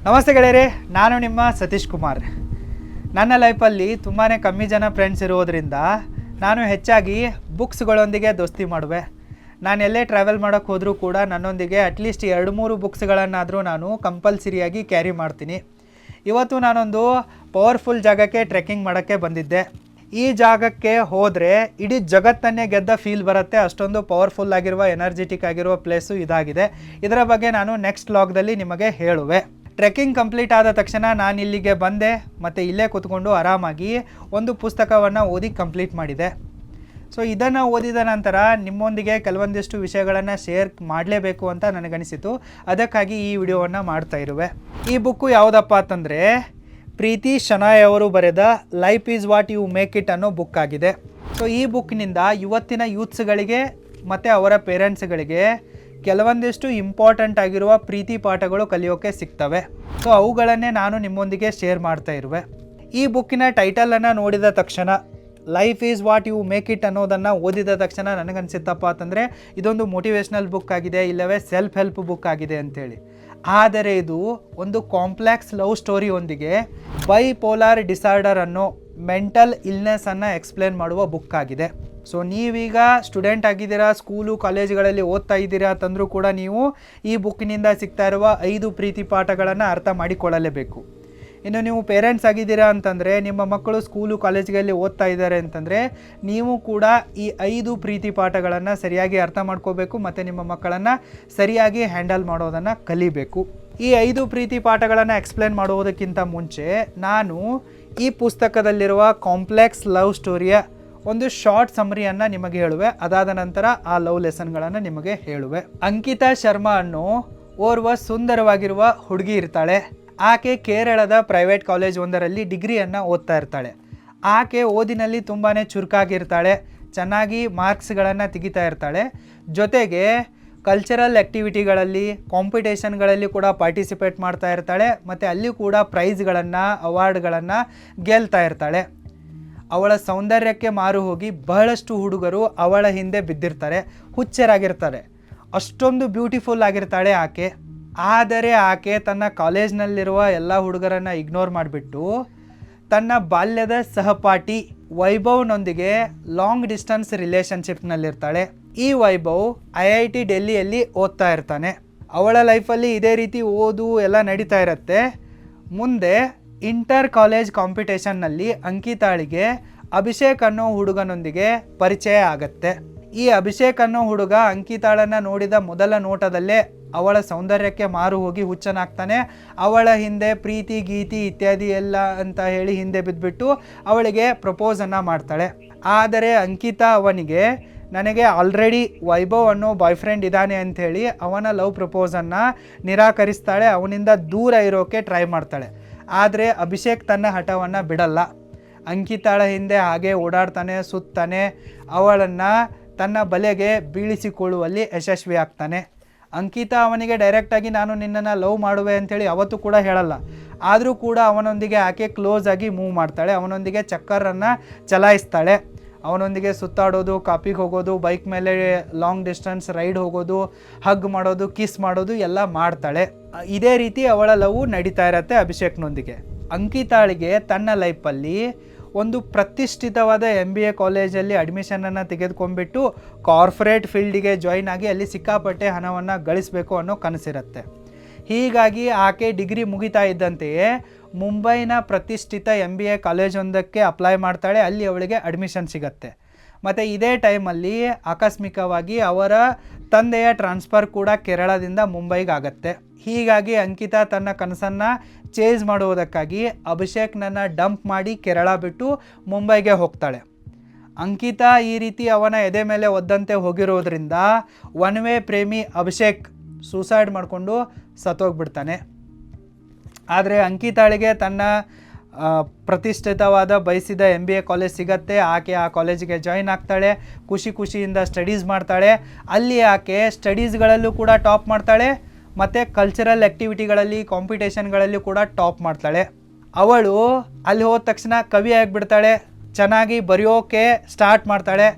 ನಮಸ್ತೆ ಗೆಳೆಯರೇ, ನಾನು ನಿಮ್ಮ ಸತೀಶ್ ಕುಮಾರ್. ನನ್ನ ಲೈಫಲ್ಲಿ ತುಂಬಾ ಕಮ್ಮಿ ಜನ ಫ್ರೆಂಡ್ಸ್ ಇರೋದರಿಂದ ನಾನು ಹೆಚ್ಚಾಗಿ ಬುಕ್ಸ್ಗಳೊಂದಿಗೆ ದೋಸ್ತಿ ಮಾಡುವೆ. ನಾನು ಎಲ್ಲೇ ಟ್ರಾವೆಲ್ ಮಾಡೋಕ್ಕೆ ಹೋದರೂ ಕೂಡ ನನ್ನೊಂದಿಗೆ ಅಟ್ಲೀಸ್ಟ್ 2-3 ಬುಕ್ಸ್ಗಳನ್ನಾದರೂ ನಾನು ಕಂಪಲ್ಸರಿಯಾಗಿ ಕ್ಯಾರಿ ಮಾಡ್ತೀನಿ. ಇವತ್ತು ನಾನೊಂದು ಪವರ್ಫುಲ್ ಜಾಗಕ್ಕೆ ಟ್ರೆಕ್ಕಿಂಗ್ ಮಾಡೋಕ್ಕೆ ಬಂದಿದ್ದೆ. ಈ ಜಾಗಕ್ಕೆ ಹೋದರೆ ಇಡೀ ಜಗತ್ತನ್ನೇ ಗೆದ್ದ ಫೀಲ್ ಬರುತ್ತೆ. ಅಷ್ಟೊಂದು ಪವರ್ಫುಲ್ ಆಗಿರುವ ಎನರ್ಜೆಟಿಕ್ ಆಗಿರುವ ಪ್ಲೇಸು ಇದಾಗಿದೆ. ಇದರ ಬಗ್ಗೆ ನಾನು ನೆಕ್ಸ್ಟ್ ವ್ಲಾಗ್ದಲ್ಲಿ ನಿಮಗೆ ಹೇಳುವೆ. ಟ್ರೆಕ್ಕಿಂಗ್ ಕಂಪ್ಲೀಟ್ ಆದ ತಕ್ಷಣ ನಾನು ಇಲ್ಲಿಗೆ ಬಂದೆ ಮತ್ತು ಇಲ್ಲೇ ಕೂತ್ಕೊಂಡು ಆರಾಮಾಗಿ ಒಂದು ಪುಸ್ತಕವನ್ನು ಓದಿ ಕಂಪ್ಲೀಟ್ ಮಾಡಿದೆ. ಸೊ ಇದನ್ನು ಓದಿದ ನಂತರ ನಿಮ್ಮೊಂದಿಗೆ ಕೆಲವೊಂದಿಷ್ಟು ವಿಷಯಗಳನ್ನು ಶೇರ್ ಮಾಡಲೇಬೇಕು ಅಂತ ನನಗನಿಸಿತು. ಅದಕ್ಕಾಗಿ ಈ ವಿಡಿಯೋವನ್ನು ಮಾಡ್ತಾ ಇರುವೆ. ಈ ಬುಕ್ಕು ಯಾವುದಪ್ಪ ಅಂತಂದರೆ ಪ್ರೀತಿ ಶನಾಯ್ ಅವರು ಬರೆದ life is what you make it ಅನ್ನೋ ಬುಕ್ ಆಗಿದೆ. ಸೊ ಈ ಬುಕ್ನಿಂದ ಇವತ್ತಿನ ಯೂತ್ಸ್ಗಳಿಗೆ ಮತ್ತು ಅವರ ಪೇರೆಂಟ್ಸ್ಗಳಿಗೆ ಕೆಲವೊಂದಿಷ್ಟು ಇಂಪಾರ್ಟೆಂಟ್ ಆಗಿರುವ ಪ್ರೀತಿ ಪಾಠಗಳು ಕಲಿಯೋಕ್ಕೆ ಸಿಗ್ತವೆ. ಸೊ ಅವುಗಳನ್ನೇ ನಾನು ನಿಮ್ಮೊಂದಿಗೆ ಶೇರ್ ಮಾಡ್ತಾ ಇರುವೆ. ಈ ಬುಕ್ಕಿನ ಟೈಟಲನ್ನು ನೋಡಿದ ತಕ್ಷಣ life is what you make it ಅನ್ನೋದನ್ನು ಓದಿದ ತಕ್ಷಣ ನನಗನ್ಸಿತ್ತಪ್ಪ ಅಂತಂದರೆ ಇದೊಂದು ಮೋಟಿವೇಶ್ನಲ್ ಬುಕ್ ಆಗಿದೆ, ಇಲ್ಲವೇ ಸೆಲ್ಫ್ ಹೆಲ್ಪ್ ಬುಕ್ ಆಗಿದೆ ಅಂಥೇಳಿ. ಆದರೆ ಇದು ಒಂದು ಕಾಂಪ್ಲೆಕ್ಸ್ ಲವ್ ಸ್ಟೋರಿಯೊಂದಿಗೆ ಬೈಪೋಲಾರ್ ಡಿಸಾರ್ಡರ್ ಅನ್ನೋ ಮೆಂಟಲ್ ಇಲ್ನೆಸ್ಸನ್ನು ಎಕ್ಸ್ಪ್ಲೇನ್ ಮಾಡುವ ಬುಕ್ ಆಗಿದೆ. ಸೊ ನೀವೀಗ ಸ್ಟೂಡೆಂಟ್ ಆಗಿದ್ದೀರಾ, ಸ್ಕೂಲು ಕಾಲೇಜುಗಳಲ್ಲಿ ಓದ್ತಾ ಇದ್ದೀರಾ ಅಂತಂದರೂ ಕೂಡ ನೀವು ಈ ಬುಕ್ಕಿನಿಂದ ಸಿಗ್ತಾ ಇರುವ 5 ಪ್ರೀತಿ ಪಾಠಗಳನ್ನು ಅರ್ಥ ಮಾಡಿಕೊಳ್ಳಲೇಬೇಕು. ಇನ್ನು ನೀವು ಪೇರೆಂಟ್ಸ್ ಆಗಿದ್ದೀರಾ ಅಂತಂದರೆ, ನಿಮ್ಮ ಮಕ್ಕಳು ಸ್ಕೂಲು ಕಾಲೇಜುಗಳಲ್ಲಿ ಓದ್ತಾ ಇದ್ದಾರೆ ಅಂತಂದರೆ ನೀವು ಕೂಡ ಈ 5 ಪ್ರೀತಿ ಪಾಠಗಳನ್ನು ಸರಿಯಾಗಿ ಅರ್ಥ ಮಾಡ್ಕೋಬೇಕು ಮತ್ತು ನಿಮ್ಮ ಮಕ್ಕಳನ್ನು ಸರಿಯಾಗಿ ಹ್ಯಾಂಡಲ್ ಮಾಡೋದನ್ನು ಕಲಿಬೇಕು. ಈ 5 ಪ್ರೀತಿ ಪಾಠಗಳನ್ನು ಎಕ್ಸ್ಪ್ಲೇನ್ ಮಾಡುವುದಕ್ಕಿಂತ ಮುಂಚೆ ನಾನು ಈ ಪುಸ್ತಕದಲ್ಲಿರುವ ಕಾಂಪ್ಲೆಕ್ಸ್ ಲವ್ ಸ್ಟೋರಿಯ ಒಂದು ಶಾರ್ಟ್ ಸಮರಿಯನ್ನು ನಿಮಗೆ ಹೇಳುವೆ. ಅದಾದ ನಂತರ ಆ ಲವ್ ಲೆಸನ್ಗಳನ್ನು ನಿಮಗೆ ಹೇಳುವೆ. ಅಂಕಿತಾ ಶರ್ಮಾ ಅನ್ನೋ ಓರ್ವ ಸುಂದರವಾಗಿರುವ ಹುಡುಗಿ ಇರ್ತಾಳೆ. ಆಕೆ ಕೇರಳದ ಪ್ರೈವೇಟ್ ಕಾಲೇಜ್ ಒಂದರಲ್ಲಿ ಡಿಗ್ರಿಯನ್ನು ಓದ್ತಾ ಇರ್ತಾಳೆ. ಆಕೆ ಓದಿನಲ್ಲಿ ತುಂಬಾ ಚುರುಕಾಗಿರ್ತಾಳೆ, ಚೆನ್ನಾಗಿ ಮಾರ್ಕ್ಸ್ಗಳನ್ನು ತೆಗಿತಾ ಇರ್ತಾಳೆ. ಜೊತೆಗೆ ಕಲ್ಚರಲ್ ಆ್ಯಕ್ಟಿವಿಟಿಗಳಲ್ಲಿ, ಕಾಂಪಿಟೇಷನ್ಗಳಲ್ಲಿ ಕೂಡ ಪಾರ್ಟಿಸಿಪೇಟ್ ಮಾಡ್ತಾ ಇರ್ತಾಳೆ ಮತ್ತು ಅಲ್ಲಿ ಕೂಡ ಪ್ರೈಸ್ಗಳನ್ನು, ಅವಾರ್ಡ್ಗಳನ್ನು ಗೆಲ್ತಾ ಇರ್ತಾಳೆ. ಅವಳ ಸೌಂದರ್ಯಕ್ಕೆ ಮಾರು ಹೋಗಿ ಬಹಳಷ್ಟು ಹುಡುಗರು ಅವಳ ಹಿಂದೆ ಬಿದ್ದಿರ್ತಾರೆ, ಹುಚ್ಚರಾಗಿರ್ತಾರೆ. ಅಷ್ಟೊಂದು ಬ್ಯೂಟಿಫುಲ್ ಆಗಿರ್ತಾಳೆ ಆಕೆ. ಆದರೆ ಆಕೆ ತನ್ನ ಕಾಲೇಜ್ನಲ್ಲಿರುವ ಎಲ್ಲ ಹುಡುಗರನ್ನು ಇಗ್ನೋರ್ ಮಾಡಿಬಿಟ್ಟು ತನ್ನ ಬಾಲ್ಯದ ಸಹಪಾಠಿ ವೈಭವ್ನೊಂದಿಗೆ ಲಾಂಗ್ ಡಿಸ್ಟೆನ್ಸ್ ರಿಲೇಷನ್ಶಿಪ್ನಲ್ಲಿರ್ತಾಳೆ. ಈ ವೈಭವ್ IIT ಡೆಲ್ಲಿಯಲ್ಲಿ ಓದ್ತಾ ಇರ್ತಾನೆ. ಅವಳ ಲೈಫಲ್ಲಿ ಇದೇ ರೀತಿ ಓದು ಎಲ್ಲ ನಡೀತಾ ಇರುತ್ತೆ. ಮುಂದೆ ಇಂಟರ್ ಕಾಲೇಜ್ ಕಾಂಪಿಟೇಷನ್ನಲ್ಲಿ ಅಂಕಿತಾಳಿಗೆ ಅಭಿಷೇಕ್ ಅನ್ನೋ ಹುಡುಗನೊಂದಿಗೆ ಪರಿಚಯ ಆಗತ್ತೆ. ಈ ಅಭಿಷೇಕ್ ಅನ್ನೋ ಹುಡುಗ ಅಂಕಿತಾಳನ್ನು ನೋಡಿದ ಮೊದಲ ನೋಟದಲ್ಲೇ ಅವಳ ಸೌಂದರ್ಯಕ್ಕೆ ಮಾರು ಹೋಗಿ ಹುಚ್ಚನಾಗ್ತಾನೆ. ಅವಳ ಹಿಂದೆ ಪ್ರೀತಿ ಗೀತಿ ಇತ್ಯಾದಿ ಎಲ್ಲ ಅಂತ ಹೇಳಿ ಹಿಂದೆ ಬಿದ್ದುಬಿಟ್ಟು ಅವಳಿಗೆ ಪ್ರಪೋಸನ್ನು ಮಾಡ್ತಾಳೆ. ಆದರೆ ಅಂಕಿತಾ ಅವನಿಗೆ ನನಗೆ ಆಲ್ರೆಡಿ ವೈಭವ್ ಅನ್ನೋ ಬಾಯ್ ಫ್ರೆಂಡ್ ಇದ್ದಾನೆ ಅಂಥೇಳಿ ಅವನ ಲವ್ ಪ್ರಪೋಸನ್ನು ನಿರಾಕರಿಸ್ತಾಳೆ. ಅವನಿಂದ ದೂರ ಇರೋಕ್ಕೆ ಟ್ರೈ ಮಾಡ್ತಾಳೆ. ಆದರೆ ಅಭಿಷೇಕ್ ತನ್ನ ಹಠವನ್ನು ಬಿಡಲ್ಲ. ಅಂಕಿತಾಳ ಹಿಂದೆ ಹಾಗೆ ಓಡಾಡ್ತಾನೆ, ಸುತ್ತಾನೆ, ಅವಳನ್ನು ತನ್ನ ಬಲೆಗೆ ಬೀಳಿಸಿಕೊಳ್ಳುವಲ್ಲಿ ಯಶಸ್ವಿ ಆಗ್ತಾನೆ. ಅಂಕಿತಾ ಅವನಿಗೆ ಡೈರೆಕ್ಟಾಗಿ ನಾನು ನಿನ್ನನ್ನು ಲವ್ ಮಾಡುವೆ ಅಂಥೇಳಿ ಅವತ್ತು ಕೂಡ ಹೇಳಲ್ಲ. ಆದರೂ ಕೂಡ ಅವನೊಂದಿಗೆ ಆಕೆ ಕ್ಲೋಸ್ ಆಗಿ ಮೂವ್ ಮಾಡ್ತಾಳೆ. ಅವನೊಂದಿಗೆ ಚಕ್ಕರನ್ನು ಚಲಾಯಿಸ್ತಾಳೆ. ಅವನೊಂದಿಗೆ ಸುತ್ತಾಡೋದು, ಕಾಪಿಗೆ ಹೋಗೋದು, ಬೈಕ್ ಮೇಲೆ ಲಾಂಗ್ ಡಿಸ್ಟೆನ್ಸ್ ರೈಡ್ ಹೋಗೋದು, ಹಗ್ ಮಾಡೋದು, ಕಿಸ್ ಮಾಡೋದು ಎಲ್ಲ ಮಾಡ್ತಾಳೆ. ಇದೇ ರೀತಿ ಅವಳ ಲವ್ ನಡೀತಾ ಇರತ್ತೆ ಅಭಿಷೇಕ್ನೊಂದಿಗೆ. ಅಂಕಿತಾಳಿಗೆ ತನ್ನ ಲೈಫಲ್ಲಿ ಒಂದು ಪ್ರತಿಷ್ಠಿತವಾದ MBA ಕಾಲೇಜಲ್ಲಿ ಅಡ್ಮಿಷನನ್ನು ತೆಗೆದುಕೊಂಡ್ಬಿಟ್ಟು ಕಾರ್ಪೊರೇಟ್ ಫೀಲ್ಡಿಗೆ ಜಾಯಿನ್ ಆಗಿ ಅಲ್ಲಿ ಸಿಕ್ಕಾಪಟ್ಟೆ ಹಣವನ್ನು ಗಳಿಸಬೇಕು ಅನ್ನೋ ಕನಸಿರುತ್ತೆ. ಹೀಗಾಗಿ ಆಕೆ ಡಿಗ್ರಿ ಮುಗಿತಾ ಇದ್ದಂತೆಯೇ ಮುಂಬೈನ ಪ್ರತಿಷ್ಠಿತ MBA ಕಾಲೇಜೊಂದಕ್ಕೆ ಅಪ್ಲೈ ಮಾಡ್ತಾಳೆ. ಅಲ್ಲಿ ಅವಳಿಗೆ ಅಡ್ಮಿಷನ್ ಸಿಗತ್ತೆ. ಮತ್ತು ಇದೇ ಟೈಮಲ್ಲಿ ಆಕಸ್ಮಿಕವಾಗಿ ಅವರ ತಂದೆಯ ಟ್ರಾನ್ಸ್ಫರ್ ಕೂಡ ಕೇರಳದಿಂದ ಮುಂಬೈಗೆ ಆಗತ್ತೆ. ಹೀಗಾಗಿ ಅಂಕಿತಾ ತನ್ನ ಕನಸನ್ನು ಚೇಸ್ ಮಾಡುವುದಕ್ಕಾಗಿ ಅಭಿಷೇಕ್ನನ್ನು ಡಂಪ್ ಮಾಡಿ ಕೇರಳ ಬಿಟ್ಟು ಮುಂಬೈಗೆ ಹೋಗ್ತಾಳೆ. ಅಂಕಿತಾ ಈ ರೀತಿ ಅವನ ಎದೆ ಮೇಲೆ ಒದ್ದಂತೆ ಹೋಗಿರೋದ್ರಿಂದ ಒನ್ ವೇ ಪ್ರೇಮಿ ಅಭಿಷೇಕ್ ಸೂಸೈಡ್ ಮಾಡಿಕೊಂಡು ಸತ್ತೋಗ್ಬಿಡ್ತಾನೆ. ಆದರೆ ಅಂಕಿತಾಳಿಗೆ ತನ್ನ ಪ್ರತಿಷ್ಠಿತವಾದ ಬಯಸಿದ MBA ಕಾಲೇಜ್ ಸಿಗತ್ತೆ. ಆಕೆ ಆ ಕಾಲೇಜಿಗೆ ಜಾಯಿನ್ ಆಗ್ತಾಳೆ. ಖುಷಿಯಿಂದ ಸ್ಟಡೀಸ್ ಮಾಡ್ತಾಳೆ. ಅಲ್ಲಿ ಆಕೆ ಸ್ಟಡೀಸ್ಗಳಲ್ಲೂ ಕೂಡ ಟಾಪ್ ಮಾಡ್ತಾಳೆ ಮತ್ತು ಕಲ್ಚರಲ್ ಆ್ಯಕ್ಟಿವಿಟಿಗಳಲ್ಲಿ, ಕಾಂಪಿಟೇಷನ್ಗಳಲ್ಲಿ ಕೂಡ ಟಾಪ್ ಮಾಡ್ತಾಳೆ. ಅವಳು ಅಲ್ಲಿ ಹೋದ ತಕ್ಷಣ ಕವಿ ಆಗಿಬಿಡ್ತಾಳೆ. ಚೆನ್ನಾಗಿ ಬರೆಯೋಕೆ ಸ್ಟಾರ್ಟ್ ಮಾಡ್ತಾಳೆ.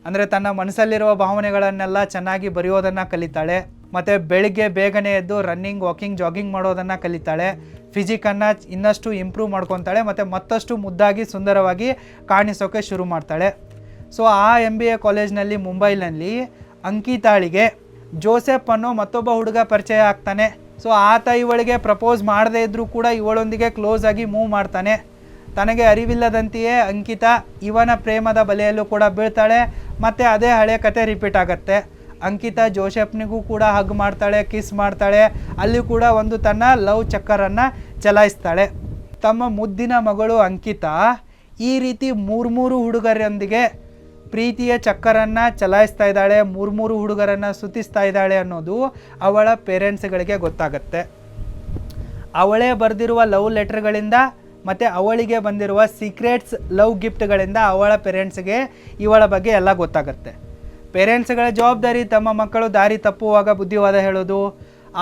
ಅಂದರೆ ತನ್ನ ಮನಸ್ಸಲ್ಲಿರುವ ಭಾವನೆಗಳನ್ನೆಲ್ಲ ಚೆನ್ನಾಗಿ ಬರೆಯೋದನ್ನು ಕಲಿತಾಳೆ. ಮತ್ತು ಬೆಳಿಗ್ಗೆ ಬೇಗನೆ ಎದ್ದು ರನ್ನಿಂಗ್, ವಾಕಿಂಗ್, ಜಾಗಿಂಗ್ ಮಾಡೋದನ್ನು ಕಲಿತಾಳೆ. ಫಿಸಿಕನ್ನು ಇನ್ನಷ್ಟು ಇಂಪ್ರೂವ್ ಮಾಡ್ಕೊತಾಳೆ ಮತ್ತು ಮತ್ತಷ್ಟು ಮುದ್ದಾಗಿ ಸುಂದರವಾಗಿ ಕಾಣಿಸೋಕೆ ಶುರು ಮಾಡ್ತಾಳೆ. ಸೊ ಆ MBA ಕಾಲೇಜ್ನಲ್ಲಿ ಮುಂಬೈನಲ್ಲಿ ಅಂಕಿತಾಳಿಗೆ ಜೋಸೆಫ್ ಅನ್ನೋ ಮತ್ತೊಬ್ಬ ಹುಡುಗ ಪರಿಚಯ ಆಗ್ತಾನೆ. ಸೊ ಆತ ಇವಳಿಗೆ ಪ್ರಪೋಸ್ ಮಾಡದೇ ಇದ್ದರೂ ಕೂಡ ಇವಳೊಂದಿಗೆ ಕ್ಲೋಸ್ ಆಗಿ ಮೂವ್ ಮಾಡ್ತಾನೆ. ತನಗೆ ಅರಿವಿಲ್ಲದಂತೆಯೇ ಅಂಕಿತಾ ಇವನ ಪ್ರೇಮದ ಬಲೆಯಲ್ಲೂ ಕೂಡ ಬೀಳ್ತಾಳೆ ಮತ್ತು ಅದೇ ಹಳೆ ಕತೆ ರಿಪೀಟ್ ಆಗುತ್ತೆ. ಅಂಕಿತಾ ಜೋಸೆಫ್ನಿಗೂ ಕೂಡ ಹಗ್ ಮಾಡ್ತಾಳೆ, ಕಿಸ್ ಮಾಡ್ತಾಳೆ, ಅಲ್ಲಿ ಕೂಡ ಒಂದು ತನ್ನ ಲವ್ ಚಕ್ಕರನ್ನು ಚಲಾಯಿಸ್ತಾಳೆ. ತಮ್ಮ ಮುದ್ದಿನ ಮಗಳು ಅಂಕಿತಾ ಈ ರೀತಿ ಮೂರು ಹುಡುಗರೊಂದಿಗೆ ಪ್ರೀತಿಯ ಚಕ್ಕರನ್ನು ಚಲಾಯಿಸ್ತಾ ಇದ್ದಾಳೆ, ಮೂರು ಹುಡುಗರನ್ನು ಸುತ್ತಿಸ್ತಾ ಇದ್ದಾಳೆ ಅನ್ನೋದು ಅವಳ ಪೇರೆಂಟ್ಸ್ಗಳಿಗೆ ಗೊತ್ತಾಗುತ್ತೆ. ಅವಳೇ ಬರೆದಿರುವ ಲವ್ ಲೆಟರ್ಗಳಿಂದ ಮತ್ತು ಅವಳಿಗೆ ಬಂದಿರುವ ಸೀಕ್ರೆಟ್ಸ್ ಲವ್ ಗಿಫ್ಟ್ಗಳಿಂದ ಅವಳ ಪೇರೆಂಟ್ಸ್ಗೆ ಇವಳ ಬಗ್ಗೆ ಎಲ್ಲ ಗೊತ್ತಾಗುತ್ತೆ. ಪೇರೆಂಟ್ಸ್ಗಳ ಜವಾಬ್ದಾರಿ ತಮ್ಮ ಮಕ್ಕಳು ದಾರಿ ತಪ್ಪುವಾಗ ಬುದ್ಧಿವಾದ ಹೇಳೋದು.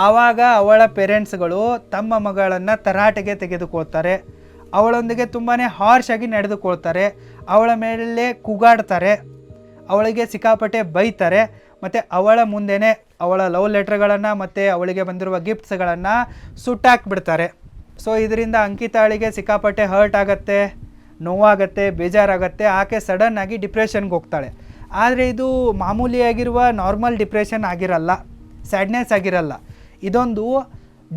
ಆವಾಗ ಅವಳ ಪೇರೆಂಟ್ಸ್ಗಳು ತಮ್ಮ ಮಗಳನ್ನು ತರಾಟೆಗೆ ತೆಗೆದುಕೊಳ್ತಾರೆ, ಅವಳೊಂದಿಗೆ ತುಂಬಾ ಹಾರ್ಶ್ ಆಗಿ ನಡೆದುಕೊಳ್ತಾರೆ, ಅವಳ ಮೇಲೆ ಕೂಗಾಡ್ತಾರೆ, ಅವಳಿಗೆ ಸಿಕ್ಕಾಪಟ್ಟೆ ಬೈತಾರೆ ಮತ್ತು ಅವಳ ಮುಂದೆನೇ ಅವಳ ಲವ್ ಲೆಟ್ರ್ಗಳನ್ನು ಮತ್ತು ಅವಳಿಗೆ ಬಂದಿರುವ ಗಿಫ್ಟ್ಸ್ಗಳನ್ನು ಸುಟ್ಟಾಕ್ಬಿಡ್ತಾರೆ. ಸೊ ಇದರಿಂದ ಅಂಕಿತಾಳಿಗೆ ಸಿಕ್ಕಾಪಟ್ಟೆ ಹರ್ಟ್ ಆಗುತ್ತೆ, ನೋವಾಗುತ್ತೆ, ಬೇಜಾರಾಗುತ್ತೆ. ಆಕೆ ಸಡನ್ನಾಗಿ ಡಿಪ್ರೆಷನ್ಗೆ ಹೋಗ್ತಾಳೆ. ಆದರೆ ಇದು ಮಾಮೂಲಿಯಾಗಿರುವ ನಾರ್ಮಲ್ ಡಿಪ್ರೆಷನ್ ಆಗಿರಲ್ಲ, ಸ್ಯಾಡ್ನೆಸ್ ಆಗಿರಲ್ಲ. ಇದೊಂದು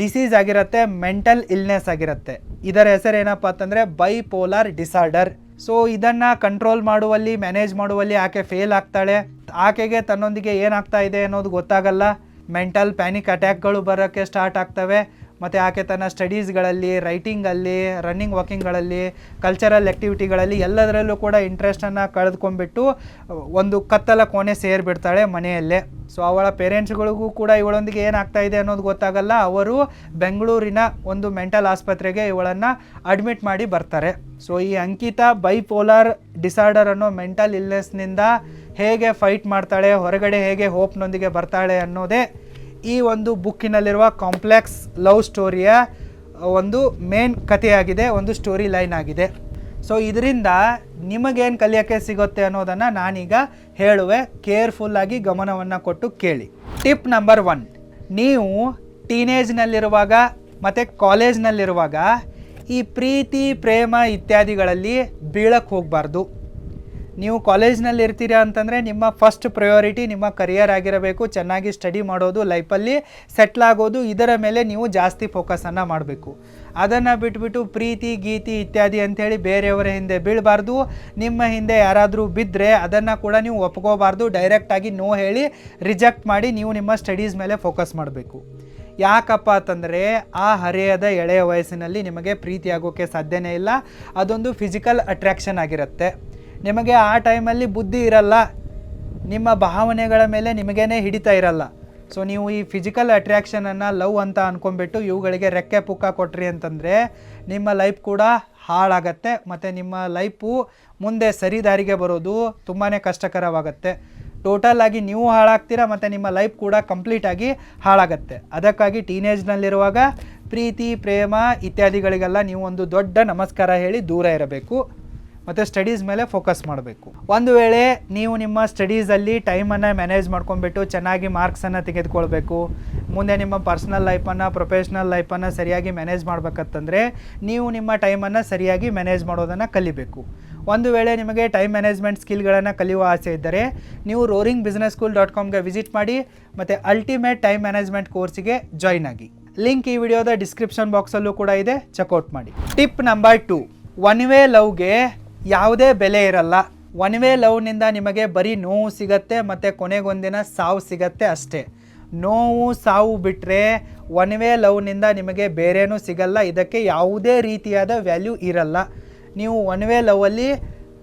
ಡಿಸೀಸ್ ಆಗಿರುತ್ತೆ, ಮೆಂಟಲ್ ಇಲ್ನೆಸ್ ಆಗಿರುತ್ತೆ. ಇದರ ಹೆಸರೇನಪ್ಪ ಅಂತಂದರೆ ಬೈಪೋಲಾರ್ ಡಿಸಾರ್ಡರ್. ಸೊ ಇದನ್ನು ಕಂಟ್ರೋಲ್ ಮಾಡುವಲ್ಲಿ, ಮ್ಯಾನೇಜ್ ಮಾಡುವಲ್ಲಿ ಆಕೆ ಫೇಲ್ ಆಗ್ತಾಳೆ. ಆಕೆಗೆ ತನ್ನೊಂದಿಗೆ ಏನಾಗ್ತಾ ಇದೆ ಅನ್ನೋದು ಗೊತ್ತಾಗಲ್ಲ. ಮೆಂಟಲ್ ಪ್ಯಾನಿಕ್ ಅಟ್ಯಾಕ್ಗಳು ಬರೋಕ್ಕೆ ಸ್ಟಾರ್ಟ್ ಆಗ್ತವೆ. ಮತ್ತು ಆಕೆ ತನ್ನ ಸ್ಟಡೀಸ್ಗಳಲ್ಲಿ, ರೈಟಿಂಗಲ್ಲಿ, ರನ್ನಿಂಗ್, ವಾಕಿಂಗ್ಗಳಲ್ಲಿ, ಕಲ್ಚರಲ್ ಆ್ಯಕ್ಟಿವಿಟಿಗಳಲ್ಲಿ ಎಲ್ಲದರಲ್ಲೂ ಕೂಡ ಇಂಟ್ರೆಸ್ಟನ್ನು ಕಳೆದುಕೊಂಡ್ಬಿಟ್ಟು ಒಂದು ಕತ್ತಲ ಕೋಣೆ ಸೇರಿಬಿಡ್ತಾಳೆ ಮನೆಯಲ್ಲೇ. ಸೊ ಅವಳ ಪೇರೆಂಟ್ಸ್ಗಳಿಗೂ ಕೂಡ ಇವಳೊಂದಿಗೆ ಏನಾಗ್ತಾ ಇದೆ ಅನ್ನೋದು ಗೊತ್ತಾಗಲ್ಲ. ಅವರು ಬೆಂಗಳೂರಿನ ಒಂದು ಮೆಂಟಲ್ ಆಸ್ಪತ್ರೆಗೆ ಇವಳನ್ನು ಅಡ್ಮಿಟ್ ಮಾಡಿ ಬರ್ತಾರೆ. ಸೊ ಈ ಅಂಕಿತಾ ಬೈಪೋಲಾರ್ ಡಿಸಾರ್ಡರ್ ಅನ್ನೋ ಮೆಂಟಲ್ ಇಲ್ನೆಸ್ನಿಂದ ಹೇಗೆ ಫೈಟ್ ಮಾಡ್ತಾಳೆ, ಹೊರಗಡೆ ಹೇಗೆ ಹೋಪ್ನೊಂದಿಗೆ ಬರ್ತಾಳೆ ಅನ್ನೋದೇ ಈ ಒಂದು ಬುಕ್ಕಿನಲ್ಲಿರುವ ಕಾಂಪ್ಲೆಕ್ಸ್ ಲವ್ ಸ್ಟೋರಿಯ ಒಂದು ಮೇನ್ ಕಥೆಯಾಗಿದೆ, ಒಂದು ಸ್ಟೋರಿ ಲೈನ್ ಆಗಿದೆ. ಸೊ ಇದರಿಂದ ನಿಮಗೇನು ಕಲಿಯೋಕ್ಕೆ ಸಿಗುತ್ತೆ ಅನ್ನೋದನ್ನು ನಾನೀಗ ಹೇಳುವೆ. ಕೇರ್ಫುಲ್ಲಾಗಿ ಗಮನವನ್ನು ಕೊಟ್ಟು ಕೇಳಿ. ಟಿಪ್ ನಂಬರ್ 1, ನೀವು ಟೀನೇಜ್ನಲ್ಲಿರುವಾಗ ಮತ್ತು ಕಾಲೇಜ್ನಲ್ಲಿರುವಾಗ ಈ ಪ್ರೀತಿ, ಪ್ರೇಮ ಇತ್ಯಾದಿಗಳಲ್ಲಿ ಬೀಳಕ್ಕೆ ಹೋಗಬಾರ್ದು. ನೀವು ಕಾಲೇಜ್ನಲ್ಲಿ ಇರ್ತೀರಾ ಅಂತಂದರೆ ನಿಮ್ಮ ಫಸ್ಟ್ ಪ್ರಯಾರಿಟಿ ನಿಮ್ಮ ಕರಿಯರ್ ಆಗಿರಬೇಕು. ಚೆನ್ನಾಗಿ ಸ್ಟಡಿ ಮಾಡೋದು, ಲೈಫಲ್ಲಿ ಸೆಟ್ಲ್ ಆಗೋದು, ಇದರ ಮೇಲೆ ನೀವು ಜಾಸ್ತಿ ಫೋಕಸನ್ನು ಮಾಡಬೇಕು. ಅದನ್ನು ಬಿಟ್ಬಿಟ್ಟು ಪ್ರೀತಿ, ಗೀತಿ ಇತ್ಯಾದಿ ಅಂಥೇಳಿ ಬೇರೆಯವರ ಹಿಂದೆ ಬೀಳಬಾರ್ದು. ನಿಮ್ಮ ಹಿಂದೆ ಯಾರಾದರೂ ಬಿದ್ದರೆ ಅದನ್ನು ಕೂಡ ನೀವು ಒಪ್ಕೋಬಾರ್ದು. ಡೈರೆಕ್ಟಾಗಿ ನೋ ಹೇಳಿ ರಿಜೆಕ್ಟ್ ಮಾಡಿ ನೀವು ನಿಮ್ಮ ಸ್ಟಡೀಸ್ ಮೇಲೆ ಫೋಕಸ್ ಮಾಡಬೇಕು. ಯಾಕಪ್ಪ ಅಂತಂದರೆ ಆ ಹರೆಯದ ಎಳೆಯ ವಯಸ್ಸಿನಲ್ಲಿ ನಿಮಗೆ ಪ್ರೀತಿ ಆಗೋಕ್ಕೆ ಸಾಧ್ಯನೇ ಇಲ್ಲ. ಅದೊಂದು ಫಿಸಿಕಲ್ ಅಟ್ರ್ಯಾಕ್ಷನ್ ಆಗಿರುತ್ತೆ. ನಿಮಗೆ ಆ ಟೈಮಲ್ಲಿ ಬುದ್ಧಿ ಇರಲ್ಲ, ನಿಮ್ಮ ಭಾವನೆಗಳ ಮೇಲೆ ನಿಮಗೇನೆ ಹಿಡಿತಾ ಇರಲ್ಲ. ಸೊ ನೀವು ಈ ಫಿಸಿಕಲ್ ಅಟ್ರ್ಯಾಕ್ಷನನ್ನು ಲವ್ ಅಂತ ಅಂದ್ಕೊಂಡ್ಬಿಟ್ಟು ಇವುಗಳಿಗೆ ರೆಕ್ಕೆ ಪುಕ್ಕ ಕೊಟ್ರಿ ಅಂತಂದರೆ ನಿಮ್ಮ ಲೈಫ್ ಕೂಡ ಹಾಳಾಗತ್ತೆ ಮತ್ತು ನಿಮ್ಮ ಲೈಫು ಮುಂದೆ ಸರಿ ದಾರಿಗೆ ಬರೋದು ತುಂಬಾ ಕಷ್ಟಕರವಾಗುತ್ತೆ. ಟೋಟಲ್ ಆಗಿ ನೀವು ಹಾಳಾಗ್ತೀರಾ ಮತ್ತು ನಿಮ್ಮ ಲೈಫ್ ಕೂಡ ಕಂಪ್ಲೀಟಾಗಿ ಹಾಳಾಗತ್ತೆ. ಅದಕ್ಕಾಗಿ ಟೀನೇಜ್ನಲ್ಲಿರುವಾಗ ಪ್ರೀತಿ, ಪ್ರೇಮ ಇತ್ಯಾದಿಗಳಿಗೆಲ್ಲ ನೀವು ಒಂದು ದೊಡ್ಡ ನಮಸ್ಕಾರ ಹೇಳಿ ದೂರ ಇರಬೇಕು ಮತ್ತು ಸ್ಟಡೀಸ್ ಮೇಲೆ ಫೋಕಸ್ ಮಾಡಬೇಕು. ಒಂದು ವೇಳೆ ನೀವು ನಿಮ್ಮ ಸ್ಟಡೀಸಲ್ಲಿ ಟೈಮನ್ನು ಮ್ಯಾನೇಜ್ ಮಾಡ್ಕೊಂಡ್ಬಿಟ್ಟು ಚೆನ್ನಾಗಿ ಮಾರ್ಕ್ಸನ್ನು ತೆಗೆದುಕೊಳ್ಬೇಕು, ಮುಂದೆ ನಿಮ್ಮ ಪರ್ಸ್ನಲ್ ಲೈಫನ್ನು, ಪ್ರೊಫೆಷ್ನಲ್ ಲೈಫನ್ನು ಸರಿಯಾಗಿ ಮ್ಯಾನೇಜ್ ಮಾಡಬೇಕಂತಂದರೆ ನೀವು ನಿಮ್ಮ ಟೈಮನ್ನು ಸರಿಯಾಗಿ ಮ್ಯಾನೇಜ್ ಮಾಡೋದನ್ನು ಕಲಿಬೇಕು. ಒಂದು ವೇಳೆ ನಿಮಗೆ ಟೈಮ್ ಮ್ಯಾನೇಜ್ಮೆಂಟ್ ಸ್ಕಿಲ್ಗಳನ್ನು ಕಲಿಯುವ ಆಸೆ ಇದ್ದರೆ ನೀವು roaringbusinessschool.comಗೆ ವಿಸಿಟ್ ಮಾಡಿ ಮತ್ತು ಅಲ್ಟಿಮೇಟ್ ಟೈಮ್ ಮ್ಯಾನೇಜ್ಮೆಂಟ್ ಕೋರ್ಸಿಗೆ ಜಾಯ್ನ್ ಆಗಿ. ಲಿಂಕ್ ಈ ವಿಡಿಯೋದ ಡಿಸ್ಕ್ರಿಪ್ಷನ್ ಬಾಕ್ಸಲ್ಲೂ ಕೂಡ ಇದೆ, ಚೆಕ್ಔಟ್ ಮಾಡಿ. ಟಿಪ್ ನಂಬರ್ 2, ಒನ್ ವೇ ಲವ್ಗೆ ಯಾವುದೇ ಬೆಲೆ ಇರಲ್ಲ. ಒನ್ ವೇ ಲವ್ನಿಂದ ನಿಮಗೆ ಬರೀ ನೋವು ಸಿಗತ್ತೆ ಮತ್ತು ಕೊನೆಗೊಂದಿನ ಸಾವು ಸಿಗತ್ತೆ ಅಷ್ಟೇ. ನೋವು ಸಾವು ಬಿಟ್ಟರೆ ಒನ್ ವೇ ಲವ್ನಿಂದ ನಿಮಗೆ ಬೇರೇನೂ ಸಿಗಲ್ಲ. ಇದಕ್ಕೆ ಯಾವುದೇ ರೀತಿಯಾದ ವ್ಯಾಲ್ಯೂ ಇರಲ್ಲ. ನೀವು ಒನ್ ವೇ ಲವ್ವಲ್ಲಿ